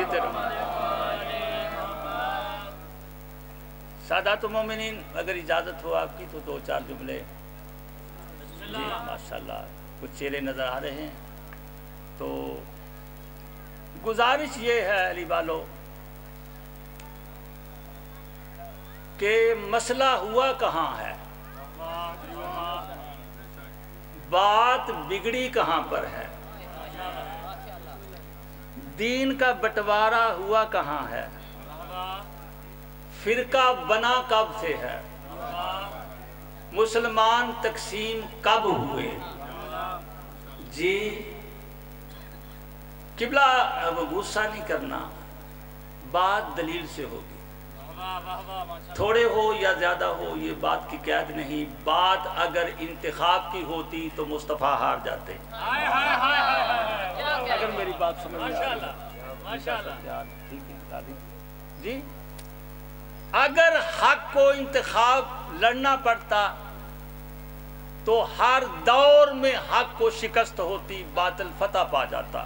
जीते रहो। सादात मोमिनीन, अगर इजाज़त हो आपकी तो 2-4 जुमले। जी माशाल्लाह, कुछ चेहरे नज़र आ रहे हैं। तो गुजारिश ये है अली वालों कि मसला हुआ कहाँ है, बात बिगड़ी कहाँ पर है, दीन का बंटवारा हुआ कहाँ है, फिरका बना कब से है, मुसलमान तकसीम कब हुए। जी किबला, अब गुस्सा नहीं करना, बात दलील से होगी। थोड़े हो या ज़्यादा हो ये बात की कैद नहीं। बात अगर इंतखाब की होती तो मुस्तफ़ा हार जाते। अगर मेरी बात समझ में आ रही, ठीक है दादी जी, अगर हक को इंतखाब लड़ना पड़ता तो हर दौर में हक को शिकस्त होती, बातिल फतह पा जाता।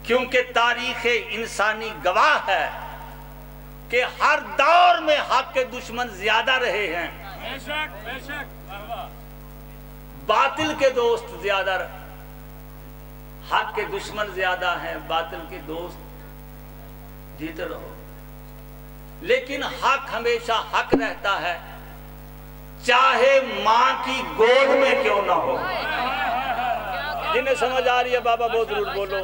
क्योंकि तारीख़ इंसानी गवाह है कि हर दौर में हक के दुश्मन ज्यादा रहे हैं, बेशक बेशक, बातिल के दोस्त ज्यादा, हक के दुश्मन ज्यादा हैं, बातिल के दोस्त जीते रहो। लेकिन हक हमेशा हक रहता है, चाहे माँ की गोद में क्यों ना हो। जिन्हें समझ आ रही है बाबा वो जरूर बोलो।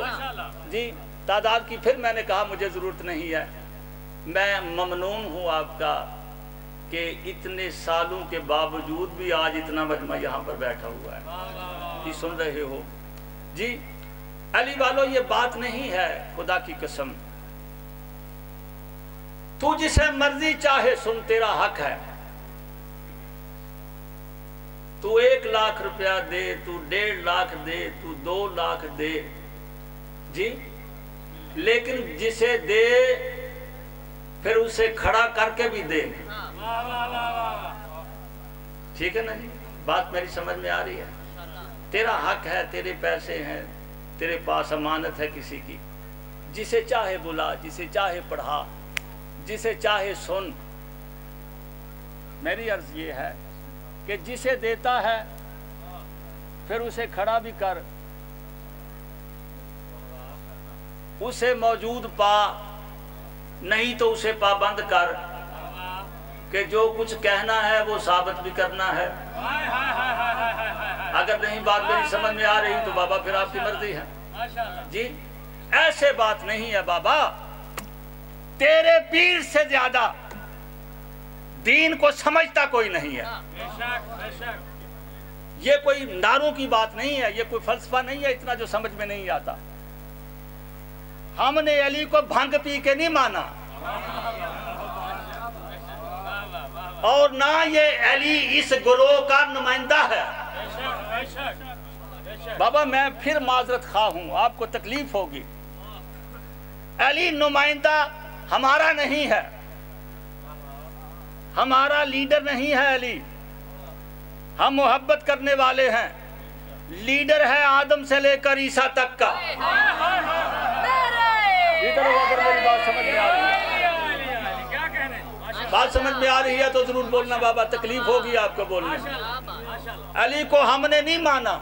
जी तादाद की फिर मैंने कहा मुझे ज़रूरत नहीं है। मैं ममनून हूँ आपका कि इतने सालों के बावजूद भी आज इतना मजमा यहाँ पर बैठा हुआ है, ये सुन रहे हो। जी अली वालों, ये बात नहीं है, खुदा की कसम, तू जिसे मर्जी चाहे सुन, तेरा हक है। तू 1 लाख रुपया दे, तू 1.5 लाख दे, तू 2 लाख दे, जी, लेकिन जिसे दे फिर उसे खड़ा करके भी दे। ठीक है ना जी, बात मेरी समझ में आ रही है। तेरा हक है, तेरे पैसे हैं, तेरे पास अमानत है किसी की, जिसे चाहे बुला, जिसे चाहे पढ़ा, जिसे चाहे सुन। मेरी अर्ज ये है कि जिसे देता है फिर उसे खड़ा भी कर, उसे मौजूद पा, नहीं तो उसे पाबंद कर कि जो कुछ कहना है वो साबित भी करना है। अगर नहीं बात मेरी समझ में आ रही तो बाबा फिर आपकी मर्जी है। जी ऐसे बात नहीं है बाबा, तेरे पीर से ज्यादा दीन को समझता कोई नहीं है। ये कोई नारों की बात नहीं है, ये कोई फलसफा नहीं है इतना जो समझ में नहीं आता। हमने अली को भंग पी के नहीं माना, और ना ये अली इस गुरोह का नुमाइंदा है। बाबा मैं फिर माजरत खा हूं, आपको तकलीफ होगी। अली नुमाइंदा हमारा नहीं है, हमारा लीडर नहीं है अली। हम मोहब्बत करने वाले हैं, लीडर है आदम से लेकर ईसा तक का। अगर मेरी बात समझ में आ रही है, बात समझ में आ रही है तो जरूर बोलना बाबा, तकलीफ होगी आपको बोलने में। अली को हमने नहीं माना,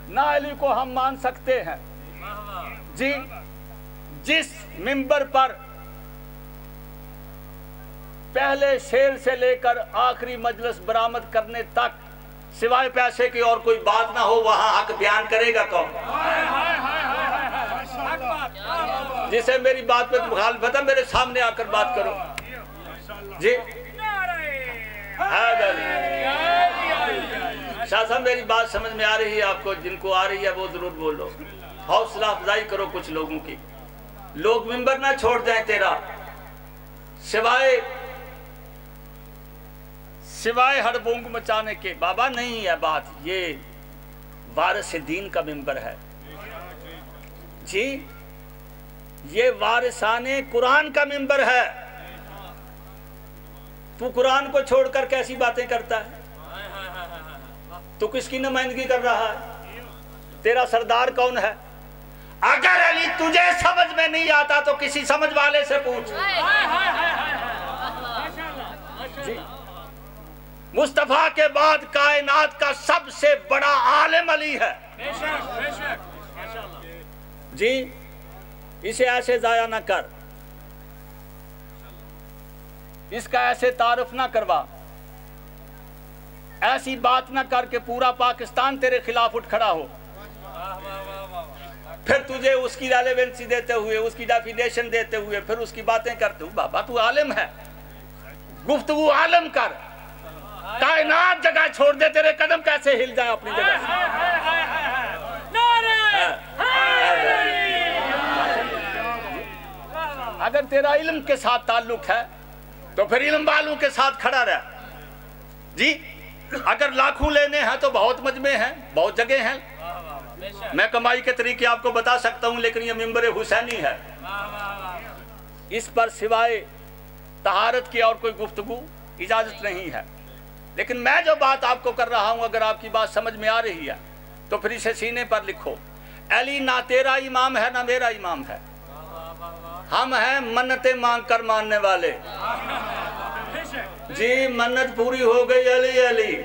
ना अली को हम मान सकते हैं। जी जिस मिंबर पर पहले शेर से लेकर आखिरी मजलिस बरामद करने तक सिवाय पैसे की और कोई बात ना हो, वहां हक बयान करेगा कौन? जिसे मेरी बात पे मुखालफत है मेरे सामने आकर बात करो। जी शाह साहब मेरी बात समझ में आ रही है आपको? जिनको आ रही है वो जरूर बोलो, हौसला अफजाई करो कुछ लोगों की। लोग मिंबर ना छोड़ जाएं तेरा, सिवाय हड़बोंग मचाने के। बाबा नहीं है बात, ये वारिस दीन का मिंबर है। जी ये वारिसाने कुरान का मिंबर है। तू कुरान को छोड़कर कैसी बातें करता है? तू किसकी नुमाइंदगी कर रहा है? तेरा सरदार कौन है? अगर अली تجھے سمجھ میں نہیں آتا تو کسی سمجھ والے سے پوچھ. جی مصطفیٰ کے بعد کائنات کا سب سے بڑا عالم علی ہے. جی اسے ایسے ضائع نہ کر، اس کا ایسے تعارف نہ کروا، ایسی بات نہ کر کہ پورا پاکستان تیرے خلاف اٹھ کھڑا ہو، پھر تجھے اس کی ریلیونسی دیتے ہوئے، اس کی ڈیفینیشن دیتے ہوئے پھر اس کی باتیں کرتے ہو. بابا تو عالم ہے، گفتگو عالم کر. کائنات جگہ چھوڑ دے، تیرے قدم کیسے ہل جائیں اپنی جگہ سے. اگر تیرا علم کے ساتھ تعلق ہے تو پھر علم والوں کے ساتھ کھڑا رہ. جی اگر لاکھوں لینے ہیں تو بہت مجمع ہیں، بہت جگہ ہیں. میں کمائی کے طریقے آپ کو بتا سکتا ہوں، لیکن یہ منبر حسینی ہے، اس پر سوائے طہارت کی اور کوئی گفتگو اجازت نہیں ہے. لیکن میں جو بات آپ کو کر رہا ہوں، اگر آپ کی بات سمجھ میں آ رہی ہے تو پھر اسے سینے پر لکھو. علی نہ تیرا امام ہے نہ میرا امام ہے، ہم ہیں منتیں مانگ کر ماننے والے. جی منت پوری ہو گئی علی علی.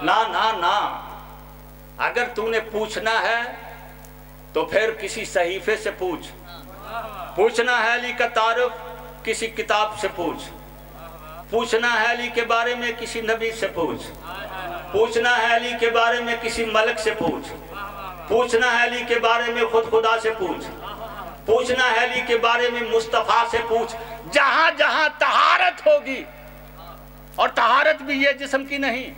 نہ نہ نہ، اگر تو نے پوچھنا ہے تو پھر کسی صحیفے سے پوچھ. پوچھنا ہے علی کا تعارف کسی کتاب سے پوچھ. پوچھنا ہے علی کے بارے میں کسی نبی سے پوچھ. پوچھنا ہے علی کے بارے میں کسی ملک سے پوچھ. پوچھنا ہے علی کے بارے میں خود خدا سے پوچھ. پوچھنا ہے علی کے بارے میں مصطفیٰ سے پوچھ. جہاں جہاں طہارت ہوگی، اور طہارت بھی یہ جسم کی نہیں،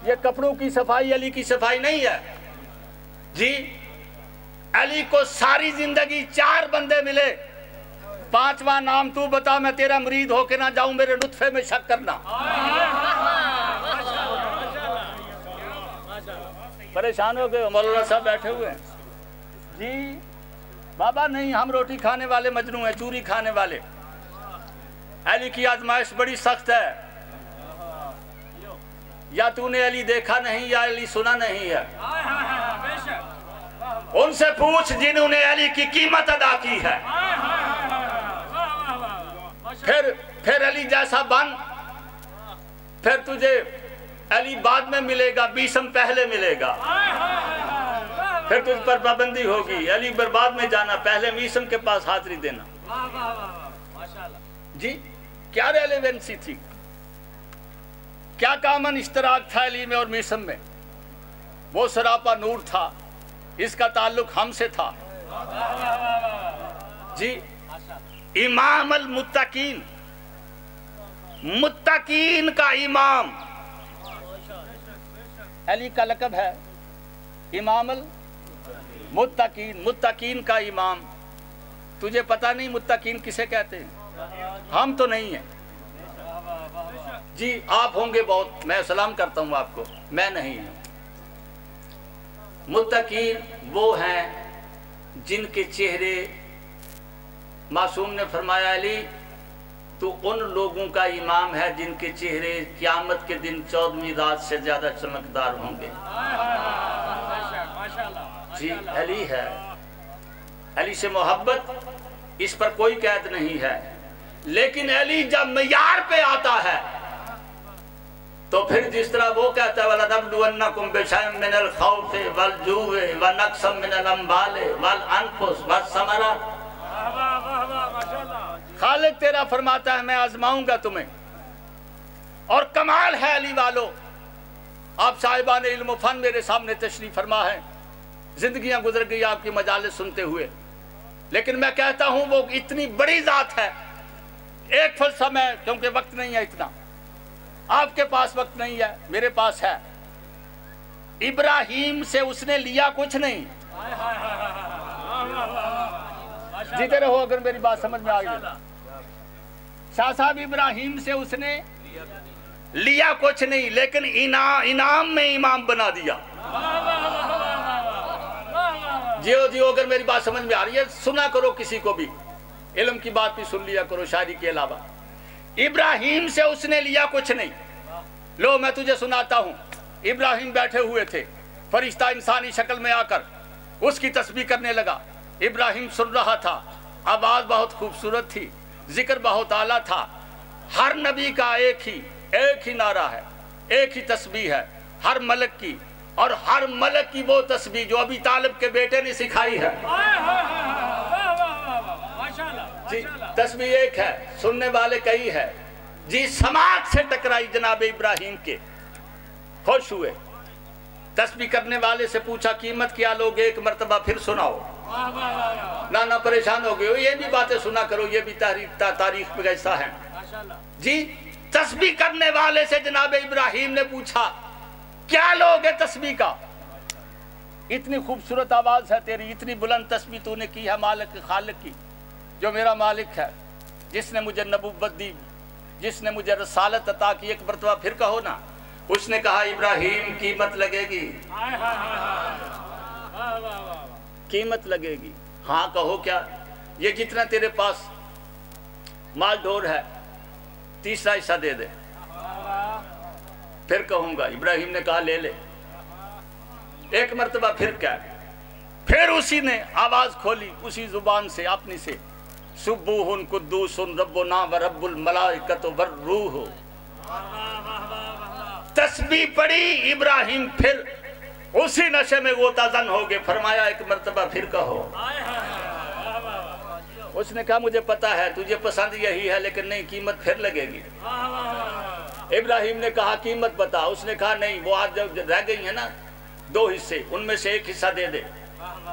یہ کپڑوں کی صفائی علی کی صفائی نہیں ہے. جی علی کو ساری زندگی 4 بندے ملے، 5واں نام تو بتا، میں تیرا مرید ہو کے نہ جاؤں، میرے نطفے میں شک کرنا. پریشان ہو گئے، مولانا صاحب بیٹھے ہوئے ہیں. جی بابا نہیں، ہم روٹی کھانے والے مجنوں ہیں، چوری کھانے والے. علی کی آزمائش بڑی سخت ہے. یا تو نے علی دیکھا نہیں یا علی سنا نہیں ہے. ان سے پوچھ جنہوں نے علی کی قیمت ادا کی ہے. پھر علی جیسا بن، پھر تجھے علی بعد میں ملے گا، بیسم پہلے ملے گا. پھر تجھ پر پابندی ہوگی، علی برباد میں جانا، پہلے میسم کے پاس حاضری دینا. جی کیا ریلیونسی تھی، کیا کامن اشتراک تھا علی میں اور میسم میں؟ وہ سراپا نور تھا، اس کا تعلق ہم سے تھا. جی امام المتقین، متقین کا امام علی کا لقب ہے. امام المتقین، متقین کا امام. تجھے پتہ نہیں متقین کسے کہتے ہیں؟ ہم تو نہیں ہیں. جی آپ ہوں گے بہت، میں سلام کرتا ہوں آپ کو، میں نہیں ہوں. متقین وہ ہیں جن کے چہرے، معصوم نے فرمایا علی تو ان لوگوں کا امام ہے جن کے چہرے قیامت کے دن 14ویں رات سے زیادہ چمکدار ہوں گے. جی علی ہے، علی سے محبت، اس پر کوئی قید نہیں ہے. لیکن علی جب معیار پہ آتا ہے تو پھر جس طرح وہ کہتا ہے وَلَنَبْلُوَنَّكُمْ بِشَيْءٍ مِّنَ الْخَوْفِ وَالْجُوعِ وَنَقْصٍ مِّنَ الْأَمْوَالِ وَالْأَنفُسِ وَالثَّمَرَاتِ. خالق تیرا فرماتا ہے میں آزماؤں گا تمہیں. اور کمال ہے علی والو، آپ صاحبان علم و فن میرے سامنے تشریف فرما ہے، زندگیاں گزر گئی آپ کی مجالس سنتے ہوئے، لیکن میں کہتا ہوں وہ اتنی بڑی ذات ہے. ایک فلسفہ میں، کیونکہ وقت نہیں ہے اتنا، آپ کے پاس وقت نہیں ہے، میرے پاس ہے. ابراہیم سے اس نے لیا کچھ نہیں. جیتے رہو اگر میری بات سمجھ میں آ گئی. شاہ صاحب ابراہیم سے اس نے لیا کچھ نہیں، لیکن انعام میں امام بنا دیا. جیو اگر میری بات سمجھ میں آ رہی ہے سنا کرو، کسی کو بھی علم کی بات بھی سن لیا کرو شاعری کے علاوہ. ابراہیم سے اس نے لیا کچھ نہیں. لو میں تجھے سناتا ہوں. ابراہیم بیٹھے ہوئے تھے، फरिश्ता इंसानी शक्ल में आकर उसकी तस्बीह करने लगा। इब्राहिम सुन रहा था, आवाज़ बहुत खूबसूरत थी, जिक्र बहुत आला था। हर नबी का एक ही नारा है, एक ही तस्बीह है हर मलक की, और हर मलक की वो तस्बीह जो अबी तालिब के बेटे ने सिखाई है। जी, तस्बीह एक है, सुनने वाले कई है। जी, समाज से टकराई जनाब इब्राहिम के, खुश हुए। तस्बीह करने वाले से पूछा कीमत क्या लोगे, एक मर्तबा फिर सुनाओ। ना परेशान हो गए, ये भी बातें सुना करो, ये भी तारीख में ऐसा है। जी, तस्बीह करने वाले से जनाब इब्राहिम ने पूछा क्या लोगे तस्बीह का? इतनी खूबसूरत आवाज है तेरी, इतनी बुलंद तस्बीह तूने की है मालिक खालिक की, जो मेरा मालिक है, जिसने मुझे नबूवत दी, जिसने मुझे रसालत अता की, एक मर्तबा फिर कहो ना। उसने कहा इब्राहिम कीमत लगेगी, कीमत लगेगी। हाँ कहो क्या? ये जितना तेरे पास माल ढोर है तीसरा हिस्सा दे दे, फिर कहूंगा। इब्राहिम ने कहा ले ले। एक मर्तबा फिर क्या? फिर उसी ने आवाज खोली उसी जुबान से अपनी से, सुब्बूहुन कुद्दूसुन रब्बुना व रब्बुल मलाइकतु वर रूह। तस्बीह पढ़ी, इब्राहिम फिर उसी नशे में गोताजन हो गए। फरमाया एक मर्तबा फिर कहो। उसने कहा मुझे पता है तुझे पसंद यही है, लेकिन नहीं, कीमत फिर लगेगी। इब्राहिम ने कहा कीमत बता। उसने कहा नहीं, वो आज जब रह गई है ना दो हिस्से, उनमें से एक हिस्सा दे दे।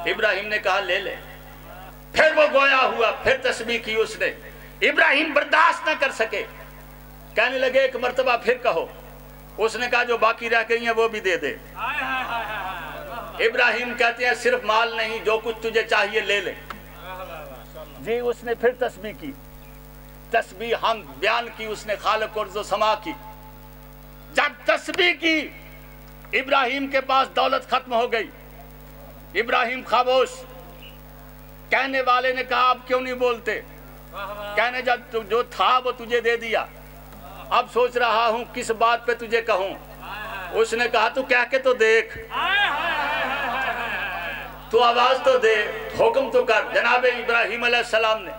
इब्राहिम ने कहा ले ले। फिर वो गोया हुआ, फिर तस्बीह की उसने। इब्राहिम बर्दाश्त न कर सके, कहने लगे एक मर्तबा फिर कहो। उसने कहा जो बाकी रह गई है वो भी दे दे। इब्राहिम कहते हैं सिर्फ माल नहीं, जो कुछ तुझे चाहिए ले ले। जी, उसने फिर तस्बीह की, तस्बीह हम बयान की उसने खालिक और जो समा की। जब तस्बीह की, इब्राहिम के पास दौलत खत्म हो गई। इब्राहिम खामोश। कहने वाले ने कहा अब क्यों नहीं बोलते? कहने जब जो था वो तुझे दे दिया, अब सोच रहा हूं किस बात पे तुझे कहूं। उसने कहा तू कह के तो देख, तू आवाज तो दे, हुक्म तो कर। जनाब इब्राहिम अलैहिस्सलाम ने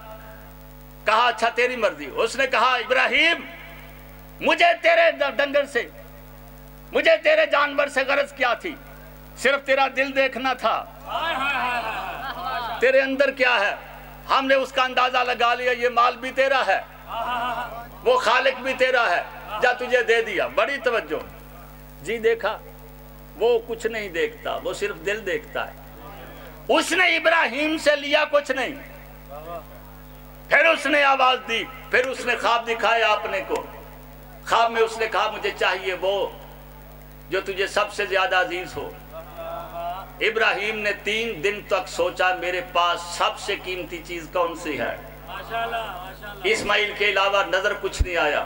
कहा अच्छा तेरी मर्जी। उसने कहा इब्राहिम मुझे तेरे डंगर से, मुझे तेरे जानवर से गरज क्या थी, सिर्फ तेरा दिल देखना था, तेरे अंदर क्या है। हमने उसका अंदाजा लगा लिया, ये माल भी तेरा है, वो खालिक भी तेरा है, जा तुझे दे दिया। बड़ी तवज्जो। जी, देखा वो कुछ नहीं देखता, वो सिर्फ दिल देखता है। उसने इब्राहिम से लिया कुछ नहीं। फिर उसने आवाज दी, फिर उसने ख्वाब दिखाया अपने को। ख्वाब में उसने कहा मुझे चाहिए वो जो तुझे सबसे ज्यादा अजीज हो। इब्राहिम ने 3 दिन तक सोचा मेरे पास सबसे कीमती चीज कौन सी है। इस्माइल के अलावा नजर कुछ नहीं आया।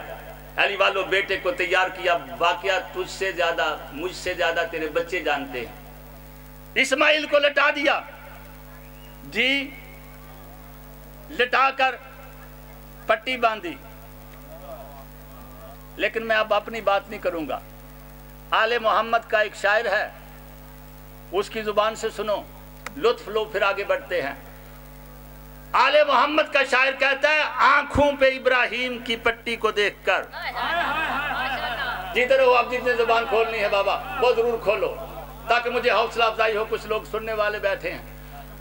अली वालों बेटे को तैयार किया, वाकया तुझसे ज्यादा मुझसे ज्यादा तेरे बच्चे जानते हैं। इस्माइल को लटा दिया। जी, लिटाकर पट्टी बांधी। लेकिन मैं अब अपनी बात नहीं करूंगा। आले मोहम्मद का एक शायर है, उसकी जुबान से सुनो, लुत्फ लो, फिर आगे बढ़ते हैं। आले मोहम्मद का शायर कहता है आंखों पे इब्राहिम की पट्टी को देखकर। जीते रहो, आप जितने जुबान खोलनी है बाबा वो जरूर खोलो, ताकि मुझे हौसला अफजाई हो। कुछ लोग सुनने वाले बैठे हैं।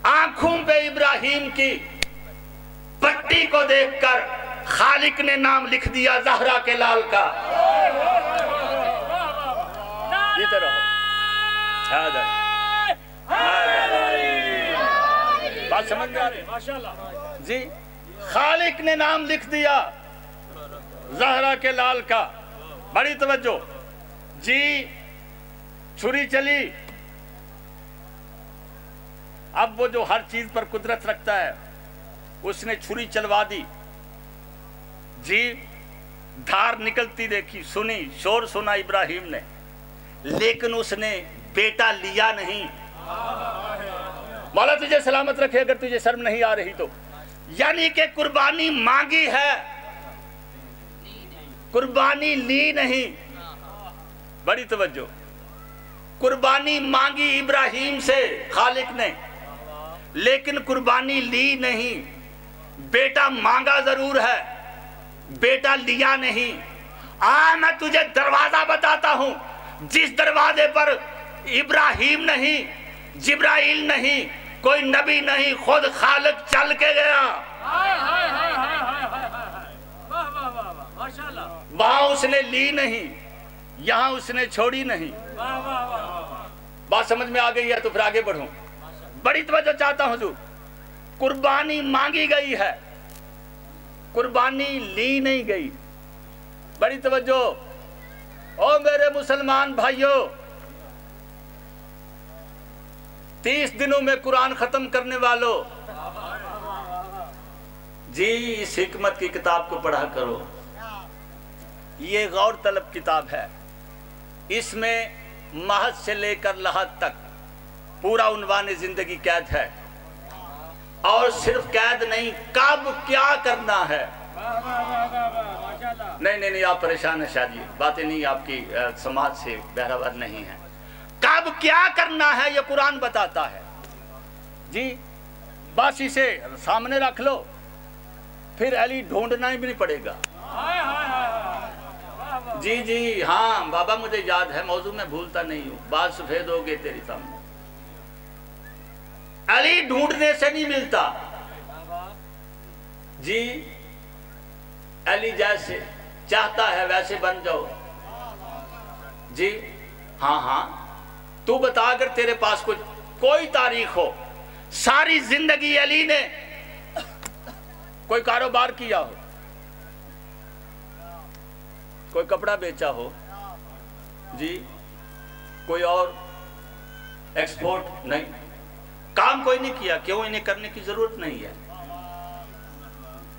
आंखों पे इब्राहिम की पट्टी को देखकर खालिक ने नाम लिख दिया ज़हरा के लाल का। जीते रहो। बात समझ में आ रही? माशाल्लाह जी। खालिक ने नाम लिख दिया ज़हरा के लाल का। बड़ी तवज्जो जी। छुरी चली। अब वो जो हर चीज पर कुदरत रखता है, उसने छुरी चलवा दी जी। धार निकलती देखी, सुनी, शोर सुना इब्राहिम ने, लेकिन उसने बेटा लिया नहीं। मौला तुझे सलामत रखे अगर तुझे शर्म नहीं आ रही तो। यानी कि कुर्बानी मांगी है, कुर्बानी ली नहीं। बड़ी तवज्जो। قربانی مانگی ابراہیم سے خالق نے، لیکن قربانی لی نہیں۔ بیٹا مانگا ضرور ہے، بیٹا لیا نہیں۔ میں تجھے دروازہ بتاتا ہوں، جس دروازے پر ابراہیم نہیں، جبرائیل نہیں، کوئی نبی نہیں، خود خالق چل کے گیا، وہاں اس نے لی نہیں، یہاں اس نے چھوڑی نہیں۔ بات سمجھ میں آ گئی ہے تو پھر آگے بڑھوں۔ بڑی توجہ چاہتا ہوں حضور، قربانی مانگی گئی ہے، قربانی لی نہیں گئی۔ بڑی توجہ، او میرے مسلمان بھائیوں، 30 دنوں میں قرآن ختم کرنے والوں، جی اس حکمت کی کتاب کو پڑھا کرو۔ یہ غور طلب کتاب ہے، اس میں محض سے لے کر لحد تک پورا عنوان زندگی قید ہے، اور صرف قید نہیں، کب کیا کرنا ہے۔ نہیں آپ پریشان ہیں شاید، یہ باتیں نہیں آپ کی سماج سے بہرحال نہیں ہیں۔ کب کیا کرنا ہے یہ قرآن بتاتا ہے، جی بس اسے سامنے رکھ لو، پھر علی ڈھونڈنا ہی بھی نہیں پڑے گا۔ جی ہاں بابا مجھے یاد ہے، موضوع میں بھولتا نہیں ہوں، بات سفید ہو گئے تیری سامنے۔ علی ڈھونڈنے سے نہیں ملتا، جی علی جیسے چاہتا ہے ویسے بن جاؤ۔ جی ہاں تو بتا اگر تیرے پاس کوئی تاریخ ہو، ساری زندگی علی نے کوئی کاروبار کیا ہو، کوئی کپڑا بیچا ہو، جی کوئی اور ایکسپورٹ نہیں، کام کوئی نہیں کیا، کیوں؟ انہیں کرنے کی ضرورت نہیں ہے۔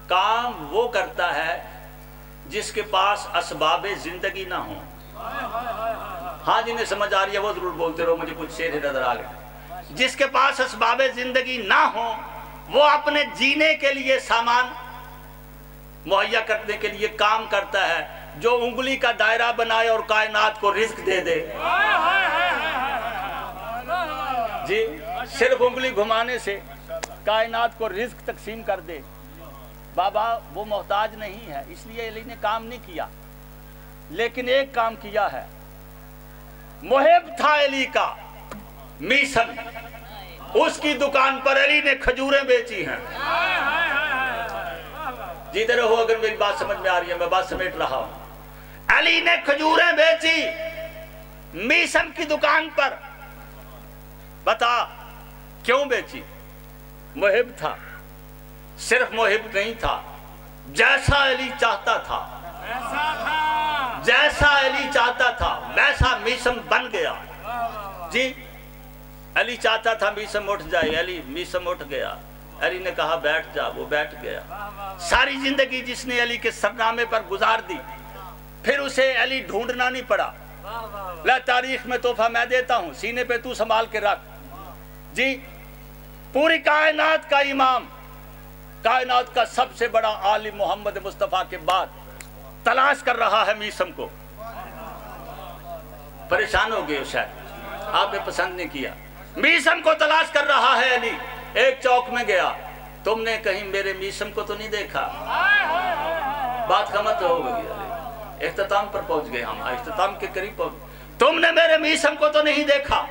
کام وہ کرتا ہے جس کے پاس اسباب زندگی نہ ہوں۔ ہاں جنہیں سمجھ آ رہی ہے وہ ضرور بولتے رہو، مجھے کچھ شعر نظر آ گئے۔ جس کے پاس اسباب زندگی نہ ہوں، وہ اپنے جینے کے لیے سامان مہیا کرنے کے لیے کام کرتا ہے، جو انگلی کا دائرہ بنائے اور کائنات کو رزق دے دے۔ جی صرف انگلی گھمانے سے کائنات کو رزق تقسیم کر دے، بابا وہ محتاج نہیں ہے، اس لیے علی نے کام نہیں کیا، لیکن ایک کام کیا ہے۔ محب تھا علی کا میسن، اس کی دکان پر علی نے کھجوریں بیچی ہیں۔ جیتے رہو اگر میری بات سمجھ میں آ رہی ہے، میں بات سمیٹ رہا ہوں۔ علی نے کھجوریں بیچی میسن کی دکان پر، بتا کیوں بیچی؟ محب تھا، صرف محب نہیں تھا، جیسا علی چاہتا تھا، جیسا علی چاہتا تھا ویسا میسم بن گیا۔ جی علی چاہتا تھا میسم اٹھ جائے، علی میسم اٹھ گیا، علی نے کہا بیٹھ جا، وہ بیٹھ گیا۔ ساری زندگی جس نے علی کے سرنامے پر گزار دی، پھر اسے علی ڈھونڈنا نہیں پڑا۔ لے تاریخ میں تحفہ میں دیتا ہوں، سینے پہ تو سنبھال کے رکھ۔ جی پوری کائنات کا امام، کائنات کا سب سے بڑا عالم محمد مصطفیٰ کے بعد تلاش کر رہا ہے میسم کو۔ پریشان ہو گئے شاید، آپ نے پسند نہیں کیا۔ میسم کو تلاش کر رہا ہے علی، ایک چوک میں گیا، تم نے کہیں میرے میسم کو تو نہیں دیکھا؟ بات خمت ہو گئی علی، اختتام پر پہنچ گئے ہم، اختتام کے قریب پہنچ، تم نے میرے میسم کو تو نہیں دیکھا؟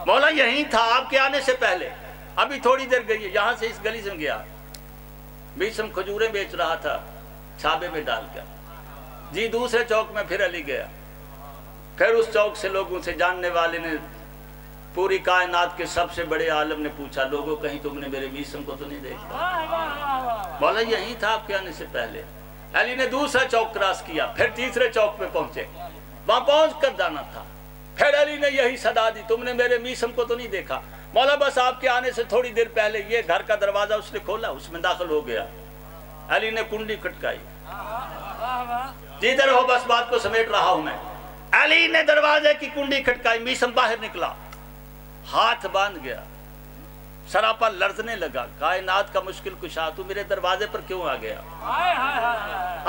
مولا یہیں تھا آپ کے آنے سے پہلے، ابھی تھوڑی دیر گئی ہے، یہاں سے اس گلی سے گیا۔ میسم کھجوریں بیچ رہا تھا چھابے میں ڈال کر۔ جی دوسرے چوک میں پھر علی گیا، پھر اس چوک سے لوگوں سے جاننے والے نے، پوری کائنات کے سب سے بڑے عالم نے پوچھا، لوگوں کہیں تم نے میرے میسم کو تو نہیں دیکھا؟ مولا یہیں تھا آپ کے آنے سے پہلے۔ علی نے دوسرا چوک کراس کیا، پھر تیسرے چوک میں پہنچے، وہاں پہنچ کر جانا تھا، پھر علی نے یہی صدا دی، تم نے میرے میسم کو تو نہیں دیکھا؟ مولا بس آپ کے آنے سے تھوڑی دیر پہلے یہ گھر کا دروازہ اس نے کھولا، اس میں داخل ہو گیا۔ علی نے کنڈی کھٹکائی۔ جیتے رہو، بس بات کو سمیٹ رہا ہوں میں۔ علی نے دروازے کی کنڈی کھٹکائی، میسم باہر نکلا، ہاتھ باندھ گیا، سراپا لرزنے لگا، کائنات کا مشکل کشا تو میرے دروازے پر کیوں آ گیا؟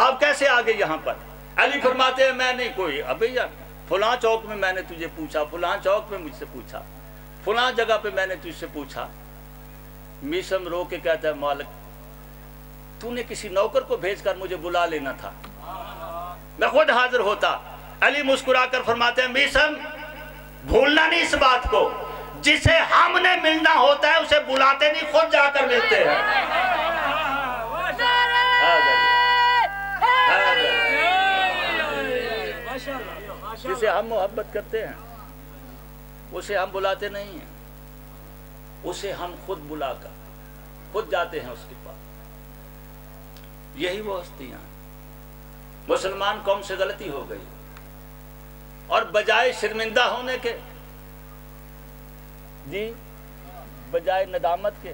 آپ کیسے آ گئے یہاں پر؟ علی فرماتے ہیں میں نہیں کوئی، ابھی یار फलां चौक में मैंने तुझे पूछा, फलां चौक में मुझसे पूछा, फलां जगह पे मैंने तुझसे पूछा। मीसम रो के कहता है, मालिक तूने किसी नौकर को भेजकर मुझे बुला लेना था, मैं खुद हाजिर होता। अली मुस्कुराकर फरमाते हैं, मीसम भूलना नहीं इस बात को, जिसे हमने मिलना होता है उसे बुलाते नहीं, खुद जाकर मिलते हैं। जिसे हम मोहब्बत करते हैं उसे हम बुलाते नहीं हैं, उसे हम खुद बुलाकर खुद जाते हैं उसके पास। यही वो हस्तियां। मुसलमान कौम से गलती हो गई और बजाय शर्मिंदा होने के, जी बजाय नदामत के,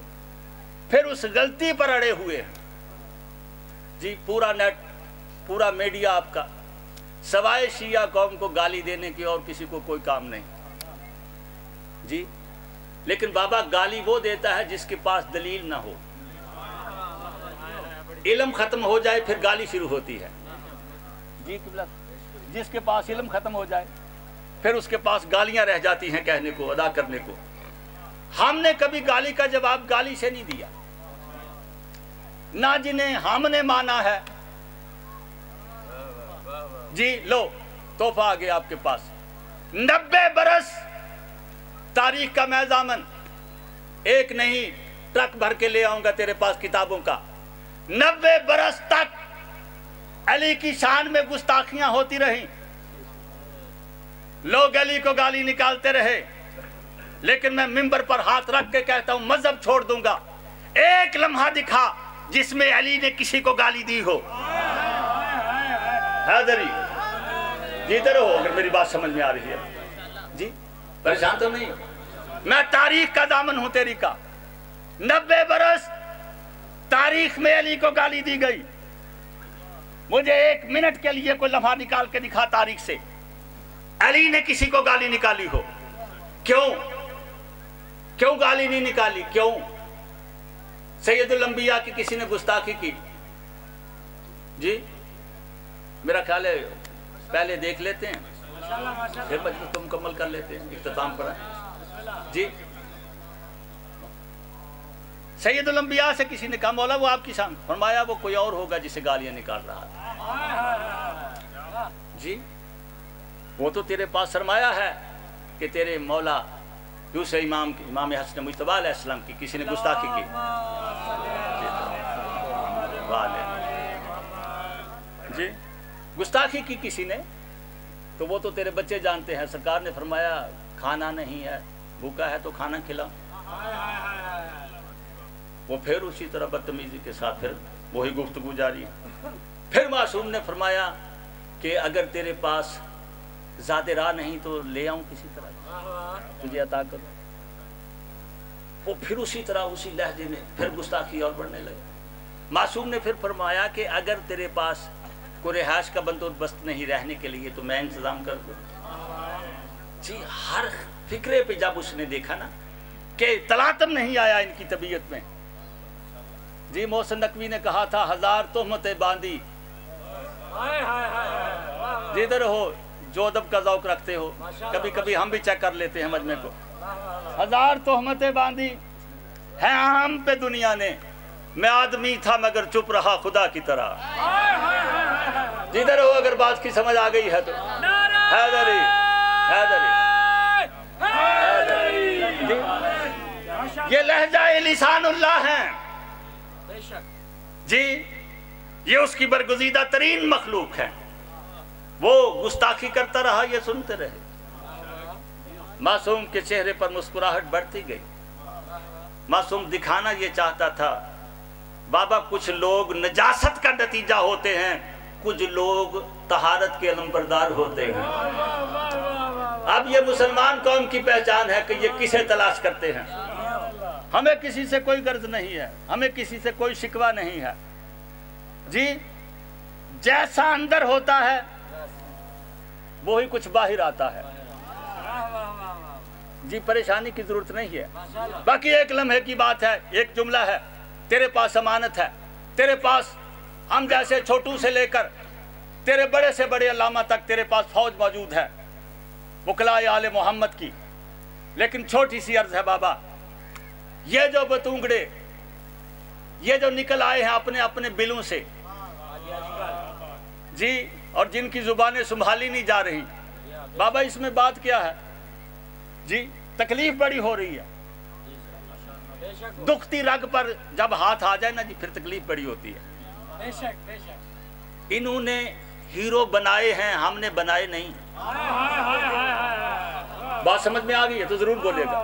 फिर उस गलती पर अड़े हुए हैं। जी पूरा नेट, पूरा मीडिया आपका सवाए शिया कौम को गाली देने की और किसी को कोई काम नहीं। जी लेकिन बाबा गाली वो देता है जिसके पास दलील ना हो। इल्म खत्म हो जाए फिर गाली शुरू होती है। जी जिसके पास इल्म खत्म हो जाए फिर उसके पास गालियां रह जाती हैं कहने को, अदा करने को। हमने कभी गाली का जवाब गाली से नहीं दिया, ना जिन्हें हमने माना है। जी लो तोहफा आ गया आपके पास। 90 बरस तारीख का मैं दामन, एक नहीं ट्रक भर के ले आऊंगा तेरे पास किताबों का। 90 बरस तक अली की शान में गुस्ताखियां होती रहीं, लोग अली को गाली निकालते रहे, लेकिन मैं मिंबर पर हाथ रख के कहता हूं मजहब छोड़ दूंगा। एक लम्हा दिखा जिसमें अली ने किसी को गाली दी हो। हैदरी जीते रहो अगर मेरी बात समझ में आ रही है। जी परेशान तो नहीं, मैं तारीख का दामन हूं तेरी का। 90 बरस तारीख में अली को गाली दी गई। मुझे 1 मिनट के लिए कोई लम्हा निकाल के दिखा तारीख से अली ने किसी को गाली निकाली हो। क्यों गाली नहीं निकाली? क्यों? सैयदुल अंबिया की किसी ने गुस्ताखी की? जी मेरा ख्याल है पहले देख लेते हैं फिर मजलिस को मुकम्मल कर लेते हैं, इख्तिताम पर। जी सैयदुल अंबिया से किसी ने कहा मौला वो आपकी शान, फरमाया वो कोई और होगा जिसे गालियां निकाल रहा था। जी वो तो तेरे पास सरमाया है कि तेरे मौला दूसरे इमाम हसन मुज्तबा अलैहिस्सलाम की किसी ने गुस्ताखी की। जी गुस्ताखी की किसी ने, तो वो तो तेरे बच्चे जानते हैं। सरकार ने फरमाया खाना नहीं है, भूखा है तो खाना खिलाओ। वो फिर उसी तरह बदतमीजी के साथ फिर वही गुफ्तगू जारी। फिर मासूम ने फरमाया कि अगर तेरे पास ज़्यादा राह नहीं तो ले आऊं किसी तरह, तुझे अता करूं। वो फिर उसी तरह उसी लहजे में फिर गुस्ताखी और बढ़ने लगे। मासूम ने फिर फरमाया कि अगर तेरे पास कोई रिहाइश का बंदोबस्त नहीं रहने के लिए तो मैं इंतज़ाम कर दूँ। जी हर फिक्रे पे जब उसने देखा ना कि तलातम नहीं आया इनकी तबीयत में। जी मोहसिन नकवी ने कहा था 1000 तोहमतें बांधी। जिधर हो जो अदब का ज़ौक़ रखते हो, कभी कभी हम भी चेक कर लेते हैं मजमे को। 1000 तोहमतें बांधी है हम पे दुनिया ने, मैं आदमी था मगर चुप रहा खुदा की तरह। जिधर हो अगर बात की समझ आ गई है तो हैदरी हैदरी हैदरी। ये लहजा लिसानुल्लाह है जी, ये उसकी बरगुज़ीदा तरीन मखलूक है। वो गुस्ताखी करता रहा, ये सुनते रहे। मासूम के चेहरे पर मुस्कुराहट बढ़ती गई। मासूम दिखाना ये चाहता था बाबा कुछ लोग नजासत का नतीजा होते हैं, कुछ लोग तहारत के अलमबरदार होते हैं। अब ये मुसलमान कौम की पहचान है कि ये किसे तलाश करते हैं। हमें किसी से कोई गर्ज नहीं है, हमें किसी से कोई शिकवा नहीं है। जी जैसा अंदर होता है वो ही कुछ बाहर आता है। जी परेशानी की जरूरत नहीं है। बाकी एक लम्हे की बात है, एक जुमला है, तेरे पास अमानत है, तेरे पास हम जैसे छोटू से लेकर तेरे बड़े से बड़े अल्लामा तक तेरे पास फौज मौजूद है। वकलाए आले मोहम्मद की। लेकिन छोटी सी अर्ज है बाबा, ये जो बतूंगड़े, ये जो निकल आए हैं अपने अपने बिलों से जी, और जिनकी जुबानें संभाली नहीं जा रही, बाबा इसमें बात क्या है जी? तकलीफ बड़ी हो रही है। दुखती रग पर जब हाथ आ जाए ना जी, फिर तकलीफ बड़ी होती है। इन्होंने हीरो बनाए हैं, हमने बनाए नहीं। बात समझ में आ गई है तो जरूर बोलेगा।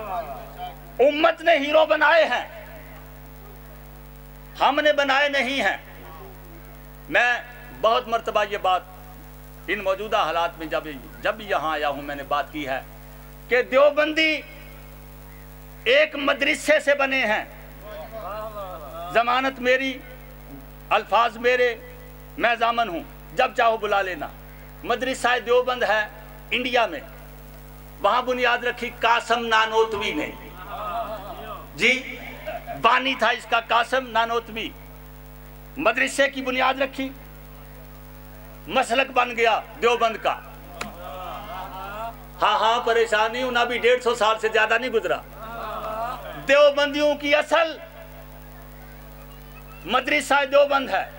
उम्मत ने हीरो बनाए हैं, हमने बनाए नहीं हैं। मैं बहुत मर्तबा ये बात इन मौजूदा हालात में जब यहाँ आया हूँ मैंने बात की है कि देवबंदी एक मदरसे से बने हैं। जमानत मेरी, अल्फाज मेरे, मैं जामन हूँ, जब चाहो बुला लेना। मदरसा देवबंद है इंडिया में, वहाँ बुनियाद रखी कासम नानोतवी ने जी, बानी था इसका कासम नानोतवी। मदरसे की बुनियाद रखी, मसलक बन गया देवबंद का। हाँ, परेशानी हूं ना, भी 150 साल से ज्यादा नहीं गुजरा। देवबंदियों की असल मदरसा देवबंद है,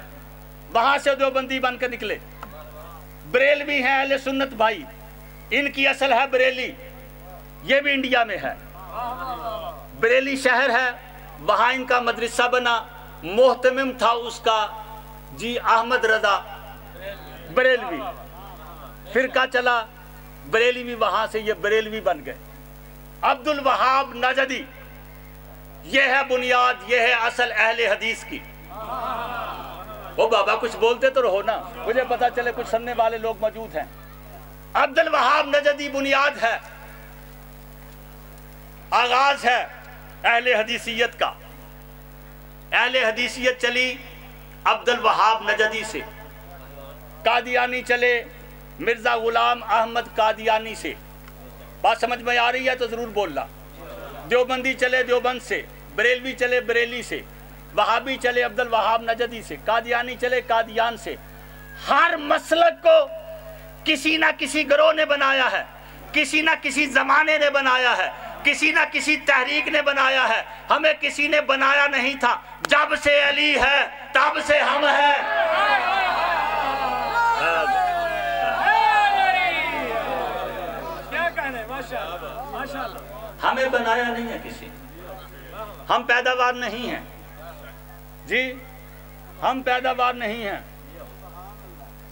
वहां से देवबंदी बन के निकले। बरेलवी हैं अहले सुन्नत भाई, इनकी असल है बरेली, ये भी इंडिया में है। बरेली शहर है, वहां इनका मदरसा बना। मोहतमिम था उसका जी अहमद रजा बरेलवी। फिरका चला बरेलवी, वहां से ये बरेलवी बन गए। अब्दुल वहाब नजदी, ये है बुनियाद, ये है असल अहले हदीस की। वो बाबा कुछ बोलते तो रहो ना, मुझे पता चले कुछ सुनने वाले लोग मौजूद हैं। अब्दुल वहाब नजदी बुनियाद है, आगाज है अहले हदीसियत का। अहले हदीसियत चली अब्दुल वहाब नजदी से, कादियानी चले मिर्जा गुलाम अहमद कादियानी से। बात समझ में आ रही है तो जरूर बोलना। देवबंदी चले देवबंद से, बरेलवी चले बरेली से, वहाबी चले अब्दुल वहाब नजदी से, कादियानी चले कादियान से। हर मसलक को किसी ना किसी गिरोह ने बनाया है, किसी ना किसी जमाने ने बनाया है, किसी ना किसी तहरीक ने बनाया है। हमें किसी ने बनाया नहीं था। जब से अली है तब से हम हैं। हमें बनाया नहीं है किसी, हम पैदावार नहीं हैं जी, हम पैदावार नहीं हैं,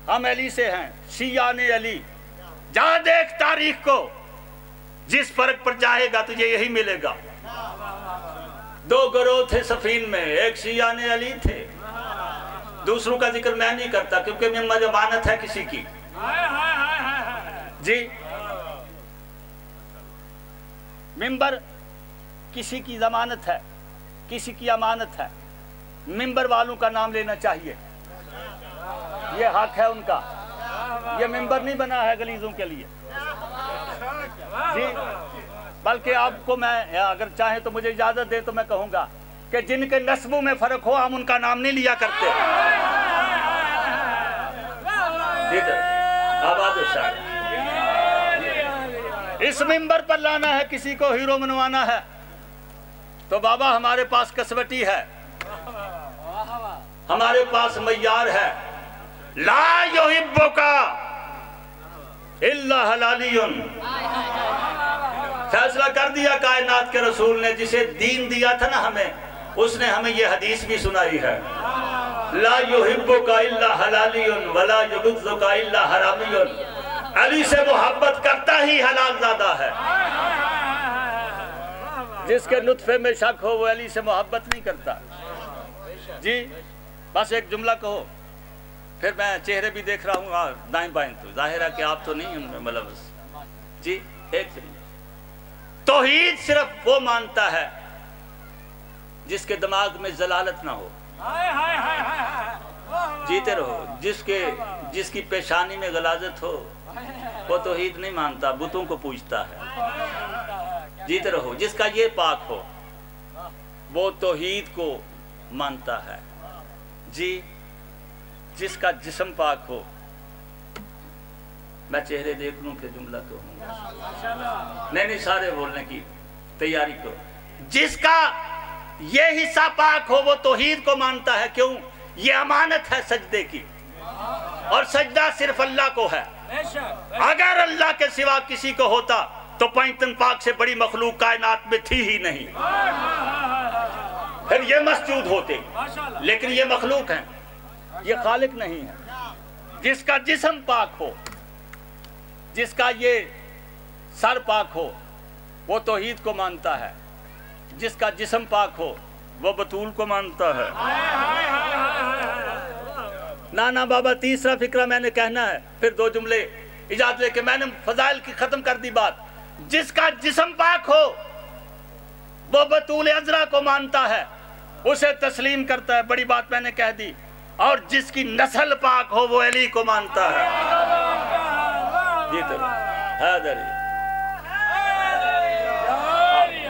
हम अली से हैं, शिया ने अली। जा देख तारीख को, जिस फर्क पर जाएगा तुझे यही मिलेगा। 2 गिरोह थे सफीन में, एक शिया ने अली थे, दूसरों का जिक्र मैं नहीं करता क्योंकि मेरी जमानत है किसी की जी। मिंबर किसी की जमानत है, किसी की अमानत है। मिंबर वालों का नाम लेना चाहिए, ये हक है उनका। ये मिंबर नहीं बना है गलीजों के लिए जी, बल्कि आपको मैं अगर चाहे तो मुझे इजाजत दे तो मैं कहूंगा कि जिनके नस्बों में फर्क हो हम उनका नाम नहीं लिया करते। इस मिंबर पर लाना है किसी को, हीरो मनवाना है तो बाबा हमारे पास कसवटी है, हमारे पास मय्यार है। ला युहिब्बुका इल्ला हलालियुन। फैसला कर दिया कायनात के रसूल ने, जिसे दीन दिया था ना हमें, उसने हमें ये हदीस भी सुनाई है। ला युहिब्बुका इल्ला हलालियुन वला युबग़्ज़ुका इल्ला हरामियुन। अली से मोहब्बत करता ही हलाल ज़ादा है। जिसके नुत्फे में शक हो वो अली से मोहब्बत नहीं करता जी। बस एक जुमला कहो, फिर मैं चेहरे भी देख रहा हूँ दाएं बाएं, तो जाहिर है कि आप तो नहीं मतलब जी। एक तौहीद सिर्फ वो मानता है जिसके दिमाग में जलालत ना हो। जीते रहो। जिसकी पेशानी में गलाजत हो वो तौहीद नहीं मानता, बुतों को पूजता है। जीते रहो। जिसका ये पाक हो वो तौहीद को मानता है जी। जिसका जिस्म पाक हो میں چہرے دیکھ لوں کہ جملہ تو ہوں نہیں سارے بولنے کی تیاری کرو. جس کا یہ حصہ پاک ہو وہ توحید کو مانتا ہے. کیوں؟ یہ امانت ہے سجدے کی، اور سجدہ صرف اللہ کو ہے. اگر اللہ کے سوا کسی کو ہوتا تو پینتن پاک سے بڑی مخلوق کائنات میں تھی ہی نہیں، پھر یہ مسجود ہوتے. لیکن یہ مخلوق ہیں، یہ خالق نہیں ہے. جس کا جسم پاک ہو، جس کا یہ سر پاک ہو، وہ توحید کو مانتا ہے. جس کا جسم پاک ہو وہ بطول کو مانتا ہے. نانا بابا تیسرا فکرہ میں نے کہنا ہے، پھر 2 جملے اجازت لے کے میں نے فضائل کی ختم کر دی بات. جس کا جسم پاک ہو وہ بطول عذرا کو مانتا ہے، اسے تسلیم کرتا ہے. بڑی بات میں نے کہہ دی. اور جس کی نسل پاک ہو وہ علی کو مانتا ہے. جی تو حیدری